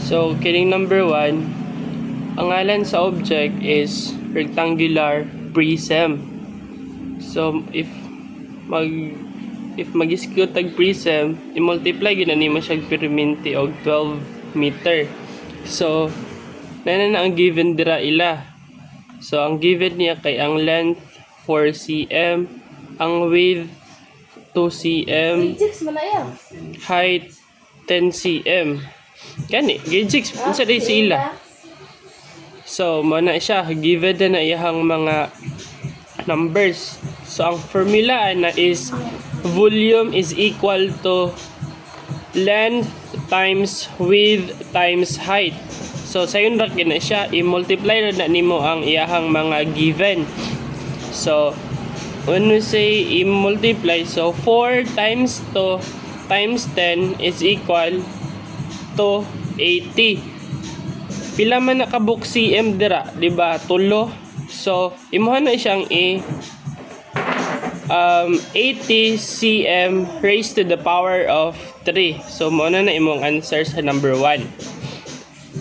So, kining number 1, ang ngalan sa object is rectangular prism. So, if mag-iscute tag prism, i-multiply gina nimo siya periminti og 12 meter. So, nana na ang given dira ila. So, ang given niya kay ang length 4 cm, ang width 2 cm, height 10 cm. Kani, gauge unsa day sila. So, mana siya given na iyang mga numbers. So, ang formula na is volume is equal to length times width times height. So, sayon ra na siya, i-multiply na nimo ang iyang mga given. So, when we say i-multiply, so 4 times 2 times 10 is equal to 80. Pila man nakabuk cm dira, di ba? 3. So, imuha na siyang 80 cm raised to the power of 3. So, muna na imong answer sa number 1.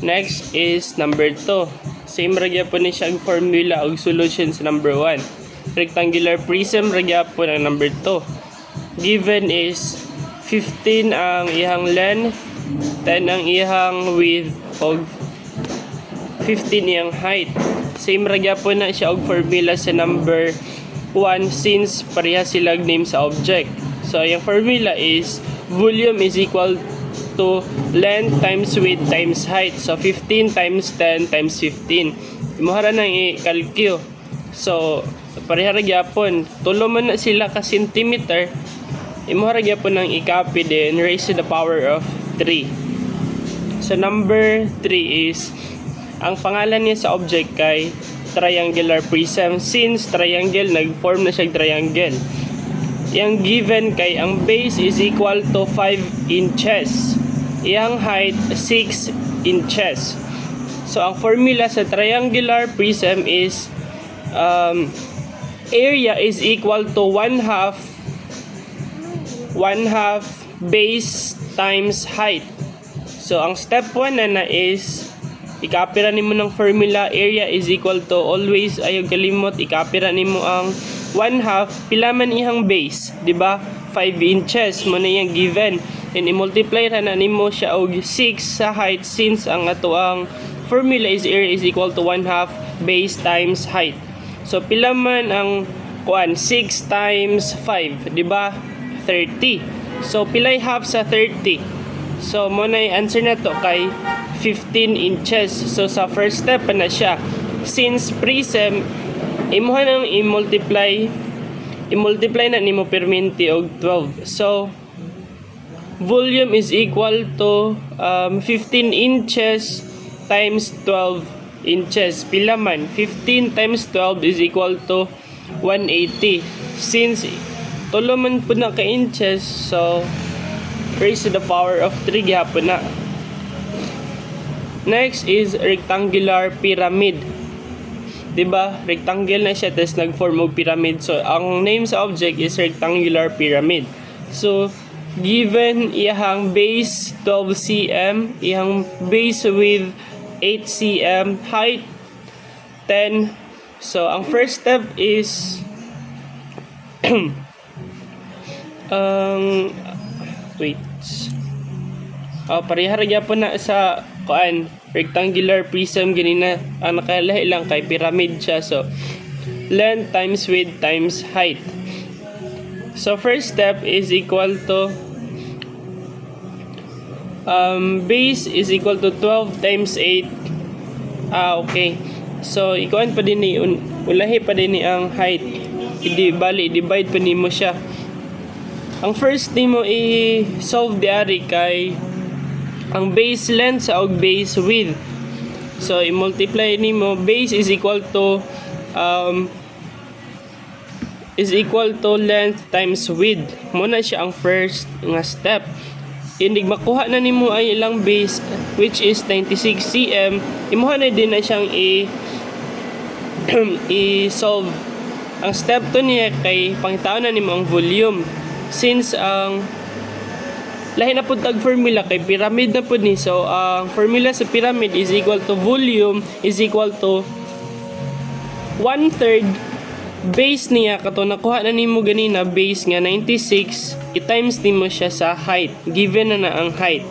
Next is number 2. Same ragya po ni siyang formula o solution sa number 1. Rectangular prism ragya po ng number 2. Given is 15 ang ihang length, 10 ang ihang width, o 15 iyang height. Same ragya po na siya og formula sa number 1 since pareha silang name sa object. So, yung formula is volume is equal to length times width times height. So, 15 times 10 times 15. Imuhara nang i-calculate. So, pareha ra gyapon. Tulo man na sila ka centimeter. Imuhara gyapon nang i-copy din raised to the power of 3. So, number 3 is ang pangalan niya sa object kay triangular prism. Since triangle, nag-form na siya triangle. Yang given kay ang base is equal to 5 inches. Yang height 6 inches. So, ang formula sa triangular prism is area is equal to 1/2 base times height. So, ang step 1 na is ikapira nimo ng formula, area is equal to, always ayaw kalimot, ikapira nimo ang 1/2 pila man ihang base, di ba? 5 inches mo na yung given, and i-multiply ra na nimo siya og 6 sa height since ang ato ang formula is area is equal to 1/2 base times height. So pila man ang 6 times 5, di ba? 30. So pilay half sa 30. So mo na answer na to kay 15 inches. So sa first step pa na siya. Since prism, imuha nang i-multiply na nimo perminti og 12. So volume is equal to 15 inches times 12 inches. Pila man? 15 times 12 is equal to 180. Since tulo man po na ka inches, so raised to the power of 3 gihapon na. Next is rectangular pyramid. Diba? Rectangle na siya, tapos nag-form og pyramid. So, ang name sa object is rectangular pyramid. So, given iyang base 12 cm, iyang base width 8 cm, height 10. So, ang first step is wait. Parehara gyapon na sa rectangular prism ganina. Ang nakalahi lang kay pyramid siya. So, length times width times height. So, first step is equal to base is equal to 12 times 8. Okay. So, ikuan pa din ni ulahi pa din ni ang height. Divide pa nimo siya. Ang first nimo i-solve diari kay ang base length sa og base width. So, i-multiply nimo, base is equal to length times width. Muna siya ang first nga step. Indig makuha na nimo ay ilang base, which is 96 cm. Imuha na din na siyang i-solve. Ang step 2 niya kay pangitaon na nimo ang volume. Since ang lahi na pud tag formula kay pyramid na pud ni. So ang formula sa pyramid is equal to volume is equal to 1/3 base niya kato nakuha na nimo ganina base nga 96 i-times nimo siya sa height. Given na ang height.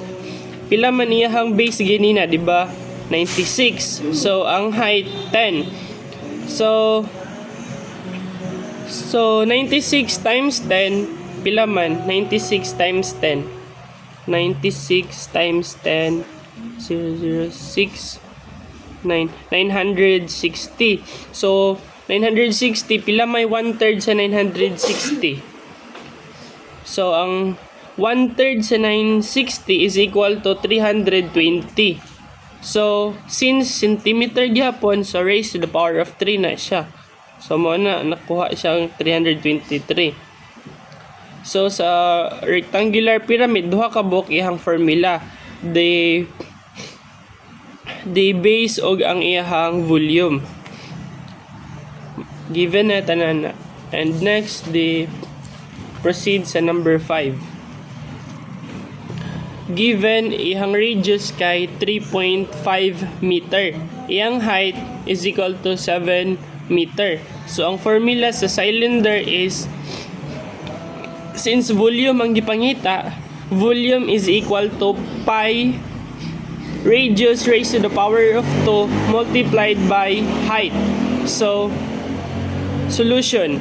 Pila man iyahang base ganina, di ba? 96. So ang height 10. So 96 times 10 pila man? 96 times 10. 96 times 10 006 960. So 960 pila may 1/3 sa 960. So ang 1/3 sa 960 is equal to 320. So since centimeter gyapon, so raised to the power of 3 na siya. So mo na nakuha siyang 323. So sa rectangular pyramid duha ka buok iyang formula. The base og ang iyang volume. Given na tanan na. And next, proceed sa number 5. Given iyang radius kay 3.5 meter. Iyang height is equal to 7 meter. So ang formula sa cylinder is, since volume ang gipangita, volume is equal to pi radius raised to the power of 2 multiplied by height. So solution,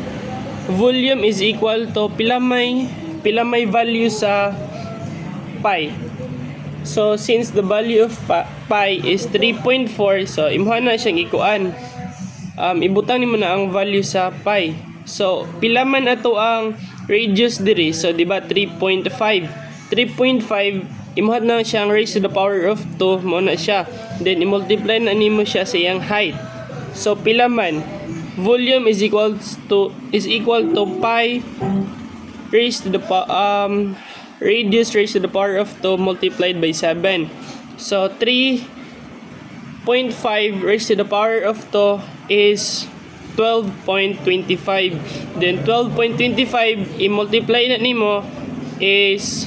volume is equal to pila may value sa pi. So since the value of pi is 3.4, so imuha na siyang ikuan. Ibutang nimo na ang value sa pi. So pila man ato ang radius diri, so di ba 3.5 imuha na siyang raised to the power of 2 mo na siya. Then i-multiply na nimo siya sa iyang height. So pila man? Volume is equal to pi raised to the radius raised to the power of 2 multiplied by 7. So 3.5 raised to the power of 2 is 12.25. Then 12.25 i-multiply na nimo is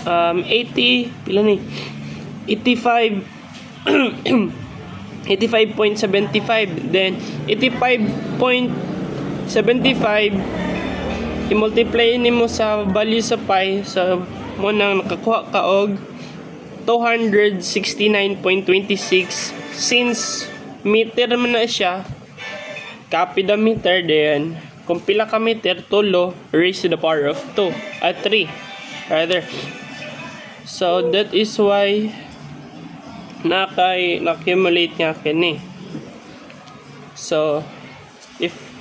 80 pila ni 85 85.75. Then 85.75 i-multiply nimo sa value sa pi, so mo nang nakakuha ka og 269.26. Since meter man na siya, copy the meter, then kung pila ka meter, tulo raised to the power of 2 at 3 rather. So that is why na-accumulate nga kini. So if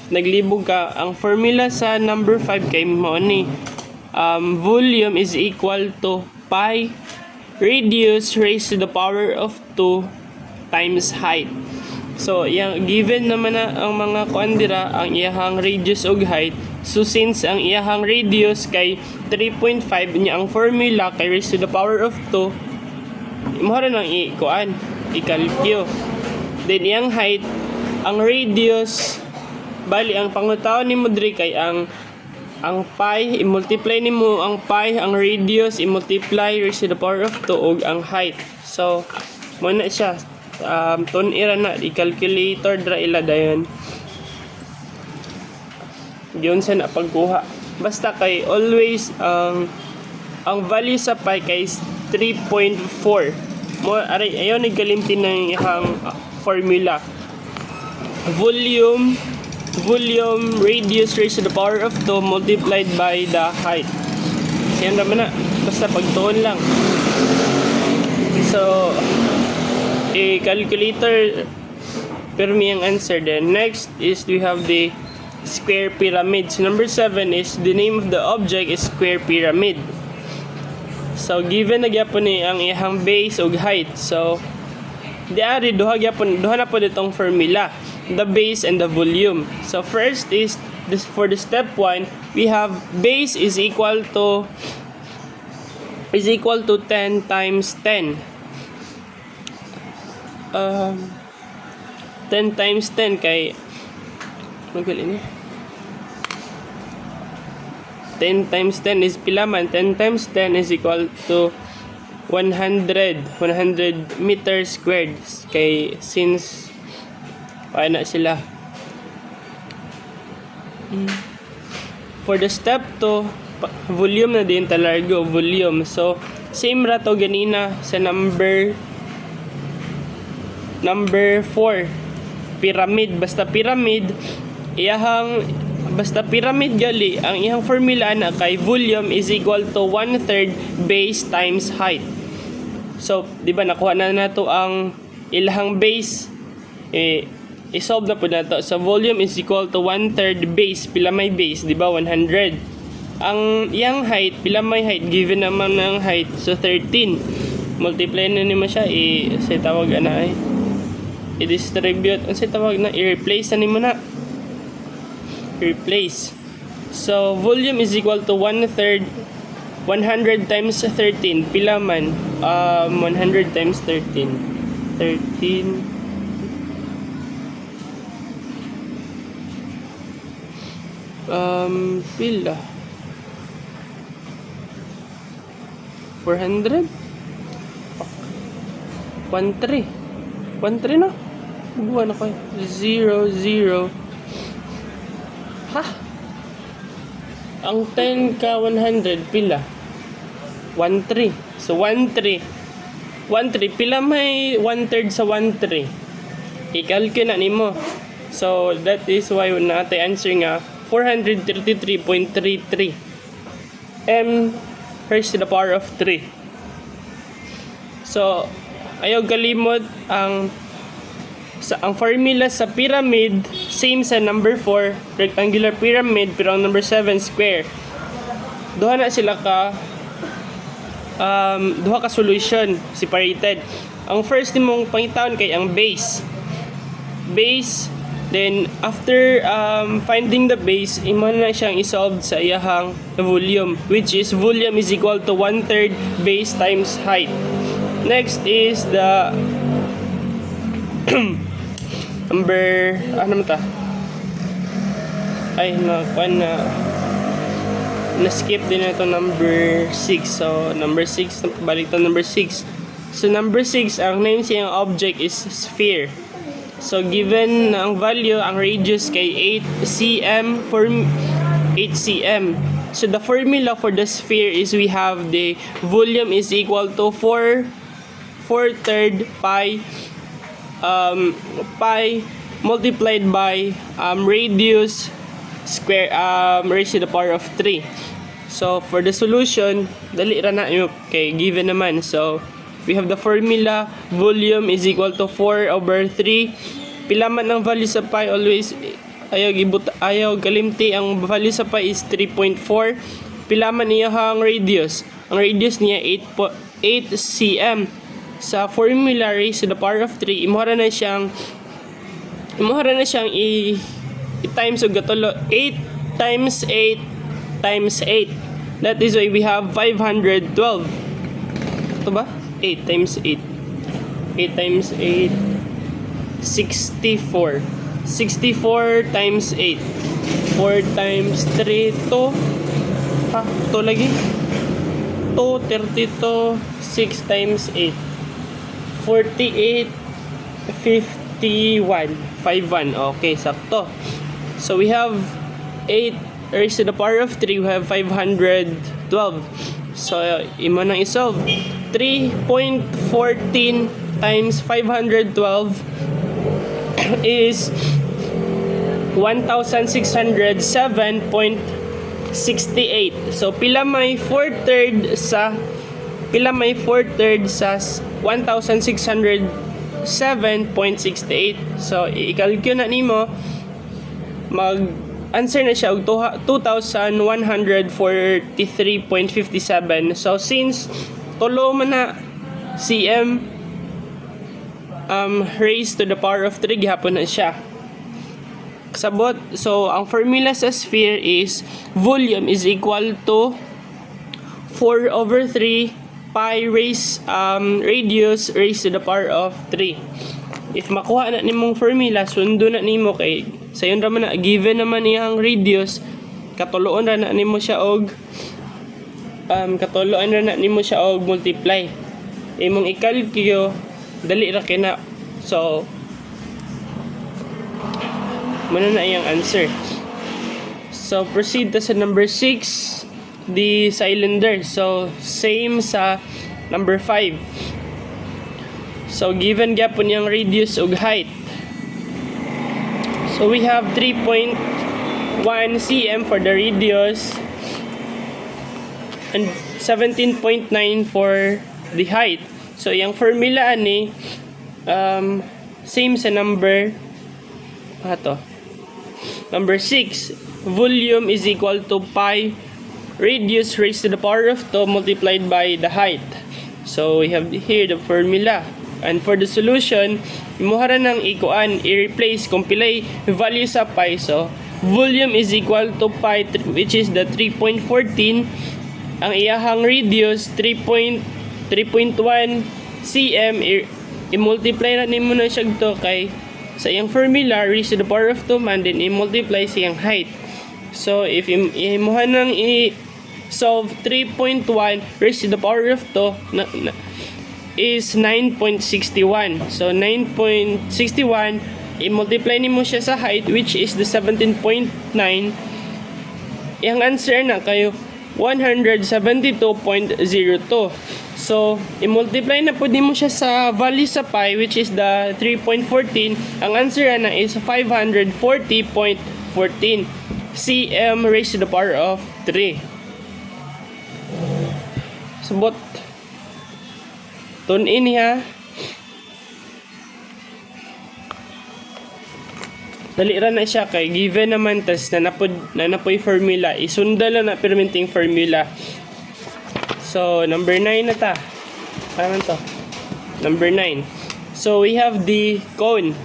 naglibog ka, ang formula sa number 5 kay mo ni volume is equal to pi radius raised to the power of 2 times height. So yang given naman na ang mga kuandira ang iyahang radius ug height. So since ang iyahang radius kay 3.5 niya, ang formula kay raised to the power of 2 imo ra nang i-calculate. Then iyang height, ang radius, bali ang pangutaon nimo diri kay ang pi i-multiply nimo ang pi, ang radius i-multiply raised to the power of 2 ug ang height. So mo na siya tun-ira na i-calculator dra ila dayon. Diyon sa na pagkuha. Basta kay always ang value sa pi kay 3.4. Mo aray ayon nagkalimti ng ihang formula. Volume radius raised to the power of 2 multiplied by the height. Yan naman na. Basta pagtuon lang. So calculator permi ang answer. Then next is we have the square pyramid. So number 7 is the name of the object is square pyramid. So given na gyapon ni ang iyang base ug height. So diari duha na po ditong formula, the base and the volume. So first is this, for the step 1 we have base is equal to 10 times 10. 10 times 10 kay magali ni 10 times 10 is pila man? 10 times 10 is equal to 100 meters squared. Kay since paano sila. For the step 2, volume na din talargo, volume. So same ra to ganina sa number 4, pyramid. Basta pyramid gali, ang iyang formula na kay volume is equal to 1/3 base times height. So, di ba nakuha na nato ang ilahang base, isolve na po nato. So, volume is equal to 1/3 base. Pila may base, di ba? 100. Ang iyang height, pila may height, given naman ng height, so 13. Multiply na nimo siya, say tawag na i-distribute, ang say tawag na, i-replace na nimo na. Replace. So, volume is equal to 1/3, 100 times 13. Pila man? 100 times 13. 13. Pila? 400? 1/3. 1/3 na? Buwan ako. 0. Ha? Ang 10 ka 100 pila? 1/3. So 1/3 pila may 1/3 sa 1/3. I-calculate na nimo. So that is why natin answer nga 433.33 m raised to the power of 3. So ayaw kalimot ang formula sa pyramid, same sa number 4, rectangular pyramid, pero ang number 7, square. Duha na sila duha ka solution, separated. Ang first nimong pangitaon kay ang base. Then after finding the base, imo na siyang isolve sa iyahang volume, which is volume is equal to 1/3 base times height. Next is the number, ano ta? Ay, na-skip din na ito number 6. So, number 6, balik to number 6. So, number 6, ang name siyang object is sphere. So, given ang value, ang radius kay 8 cm for 8 cm. So, the formula for the sphere is we have the volume is equal to 4/3 pi multiplied by radius square raised to the power of 3. So for the solution, dali ra na okay, given naman. So we have the formula, volume is equal to 4/3. Pila man ang value sa pi, always ayaw galimti, ang value sa pi is 3.4. Pila man iyang radius, ang radius niya 8 cm. Sa formula raised to the power of 3, imuhara na siyang i-times og gatulo. 8 times 8 times 8. That is why we have 512. Ito ba? 8 times 8. 8 times 8. 64. 64 times 8. 4 times 3 to. Ha? Ito lagi. 2, 32. 6 times 8. 48, 51, 51. Okay, sakto. So we have 8 raised to the power of 3. We have 512. So imo nang isolve. 3.14 times 512 is 1,607.68. So pila may 4/3 sa 1,607.68. So i-calculate na nimo, mag-answer na siya og 2,143.57. So since tulo man na cm raised to the power of 3 gihapon na siya. Kasabot, so ang formula sa sphere is volume is equal to 4/3 pi radius raised to the power of 3. If makuha na nimong formula, sundo na nimo kay sayon ra man na given naman iyang radius katuloon ra na nimo siya og multiply. Imong i-calculate dali ra kina. So muna na iyang answer. So proceed to sa number 6, the cylinder. So same sa number 5. So given gyapon yang radius ug height. So we have 3.1 cm for the radius and 17.9 for the height. So yung formula ani same sa number number 6. Volume is equal to pi radius raised to the power of 2 multiplied by the height. So we have here the formula. And for the solution, imuhara ng i-replace kung pilay value sa pi. So volume is equal to pi, which is the 3.14. Ang iyahang radius 3.1 cm. I-multiply na nimo na siya to kay sa iyang formula raised to the power of 2 man, then i-multiply sa iyang height. So if imuha nang i-solve 3.1 raised to the power of 2 is 9.61. So 9.61, i-multiply nimo siya sa height, which is the 17.9. Yung answer na kayo 172.02. So i-multiply na po nimo siya sa value sa pi, which is the 3.14. Ang answer na is 540.14 cm raised to the power of 3. Subot tune in ha. Dali ra na siya kay given naman tas na napoy formula. Isunda lang na permitting formula. So number 9 na ta. Ano to? Number 9. So we have the cone.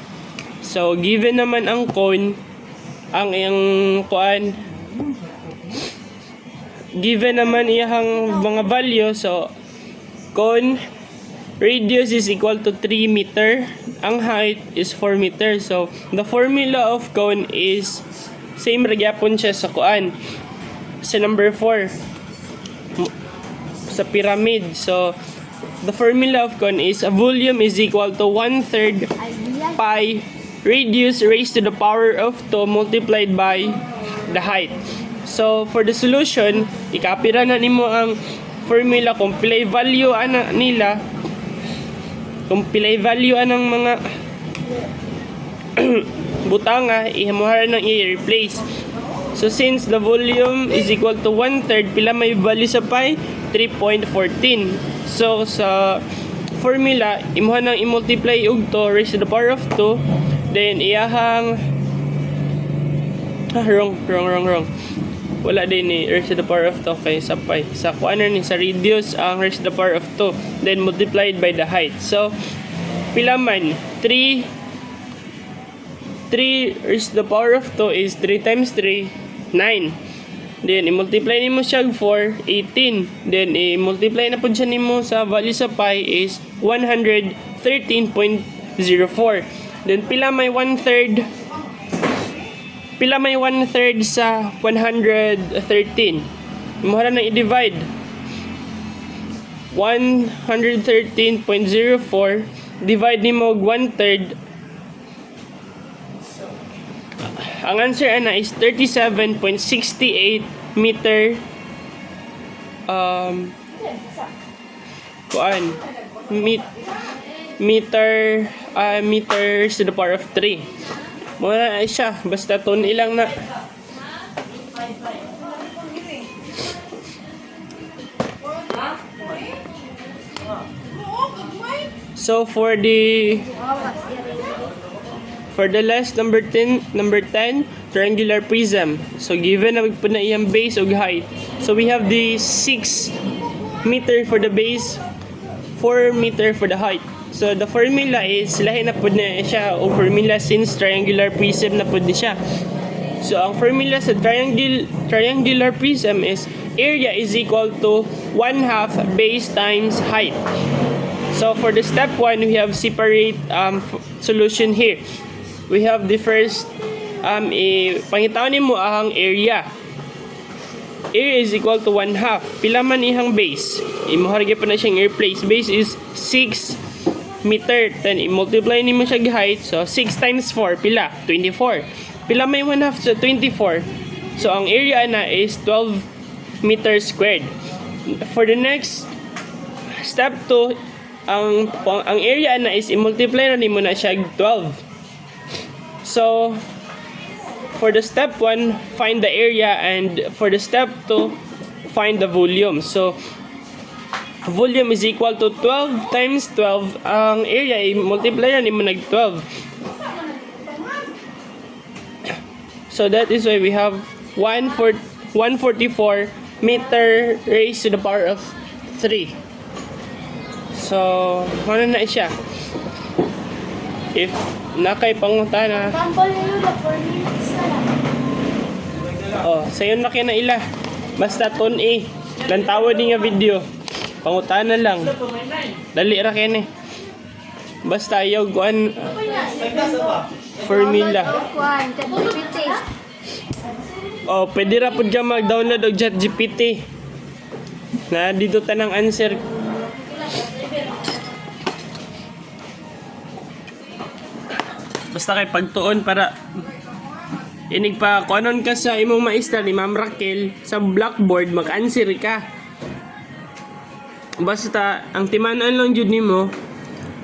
So given naman ang cone, ang iyang kuan, given naman iyang mga value. So cone radius is equal to 3 meter. Ang height is 4 meter. So the formula of cone is same ra gyapon siya sa kuan. Sa number 4 sa pyramid. So the formula of cone is a volume is equal to 1/3 pi radius raised to the power of 2 multiplied by the height. So for the solution, i-copy ra na nimo ang formula kung pilay value ana nila. Kung pilay value anang mga butanga, ihamuhara nang i-replace. So since the volume is equal to 1/3, pila may value sa pi? 3.14. So sa formula, imuha nang i-multiply og to raised to the power of 2. Then iyahang wrong. Wala din ni raised to the power of 2 kay sa pi. Sa kuaner ni sa radius ang raised to the power of 2, then multiplied by the height. So pila man 3 raised to the power of 2 is 3 times 3 9. Then i-multiply nimo siya 4 18. Then i-multiply na pud siya nimo sa value sa pi is 113.04. Then pila may 1/3 sa 113. Imuha na i-divide. 113.04 divide nimo og 1/3. Ang answer ana is 37.68 meter meters to the power of 3. Muna na siya, basta tune ilang na. So for the last number 10, triangular prism. So given na po na iyang base ug height. So we have the 6 meter for the base, 4 meter for the height. So the formula is lahi na po na siya o formula since triangular prism na po di siya. So ang formula sa triangular prism is area is equal to 1/2 base times height. So for the step 1, we have separate solution here. We have the first pangitawin mo ang area. area is equal to 1/2. Pila man ihang base? Imuharga pa na siyang air place. Base is 6 meter. Then i-multiply nimo siya height. So 6 times 4 pila? 24. Pila may 1/2 sa 24? So ang area na is 12 meters squared. For the next step 2, ang area na is i-multiply na nimo na siya 12. So for the step 1, find the area, and for the step 2, find the volume. So volume is equal to 12 times 12. Ang area i-multiply na nimo nag 12. So that is why we have 144 meter raised to the power of 3. So, ano na siya? If nakay pangutana. Oh, sayon na kaya na ila. Basta ton lantawan niya video. Pangutana lang. Dali ra kaya ni. Basta ayaw kuan formula. Oh, pwede ra pud ka mag-download og ChatGPT. Na dito tanang answer. Basta kay pagtuon para inig pa kuanon ka sa imong maestra ni Ma'am Raquel sa blackboard mag-answer ka. Basta ang timaan lang jud nimo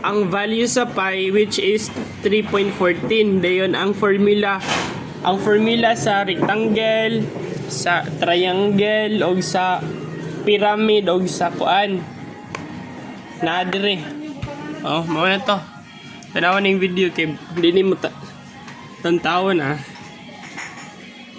ang value sa pi, which is 3.14. Dayon ang formula sa rectangle, sa triangle, o sa pyramid, o sa kuan. Na dire. Oh, mao na to. Tanawan ning video kay hindi ni mo tantawon